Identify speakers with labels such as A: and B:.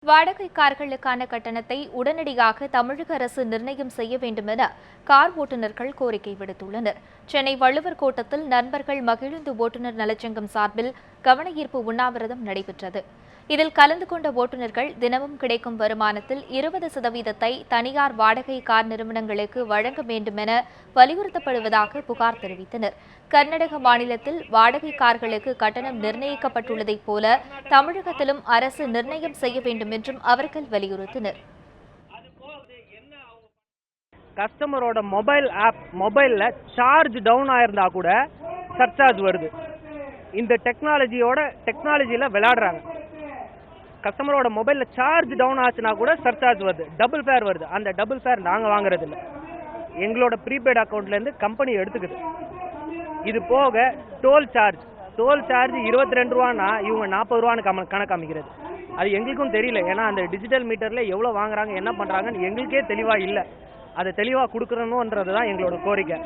A: வாடகை கார்களுக்கான கட்டணத்தை உடனடியாக தமிழக அரசு நிர்ணயம் செய்ய வேண்டும் என கார் ஓட்டுநர்கள் கோரிக்கை விடுத்துள்ளனர். சென்னை வள்ளுவர் கோட்டத்தில் நண்பர்கள் மகிழுந்து ஓட்டுநர் நலச்சங்கம் சார்பில் கவனஈர்ப்பு உண்ணாவிரதம் நடைபெற்றது. இதில் கலந்து கொண்ட ஓட்டுநர்கள் தினமும் கிடைக்கும் வருமானத்தில் 20% தனியார் வாடகை கார் நிறுவனங்களுக்கு வழங்க வேண்டும் என வலியுறுத்தப்படுவதாக புகார் தெரிவித்தனர். கர்நாடக மாநிலத்தில் வாடகை கார்களுக்கு கட்டணம் நிர்ணயிக்கப்பட்டுள்ளதைப் போல தமிழகத்திலும் அரசு நிர்ணயம் செய்ய வேண்டும் என்றும் அவர்கள் வலியுறுத்தினர்.
B: கஸ்டமரோட மொபைல்ல சார்ஜ் டவுன் ஆயிருந்தா கூட சர்சார்ஜ் வருது. இந்த டெக்னாலஜியில விளையாடுறாங்க. கஸ்டமரோட மொபைல்ல சார்ஜ் டவுன் ஆச்சுன்னா கூட சர்சார்ஜ் வருது, டபுள் ஃபேர் வருது. அந்த டபுள் ஃபேர் நாங்க வாங்குறது இல்லை, எங்களோட ப்ரீபெய்ட் அக்கௌண்ட்ல இருந்து கம்பெனி எடுத்துக்குது. இது போக டோல் சார்ஜ் 22 ரூபான்னா இவங்க 40 ரூபான்னு கணக்கு அமைக்கிறது. அது எங்களுக்கும் தெரியல. ஏன்னா அந்த டிஜிட்டல் மீட்டர்ல எவ்வளவு வாங்குறாங்க, என்ன பண்றாங்கன்னு எங்களுக்கே தெளிவா இல்லை. அதை தெளிவா கொடுக்கணும்ன்றது தான் எங்களோட கோரிக்கை.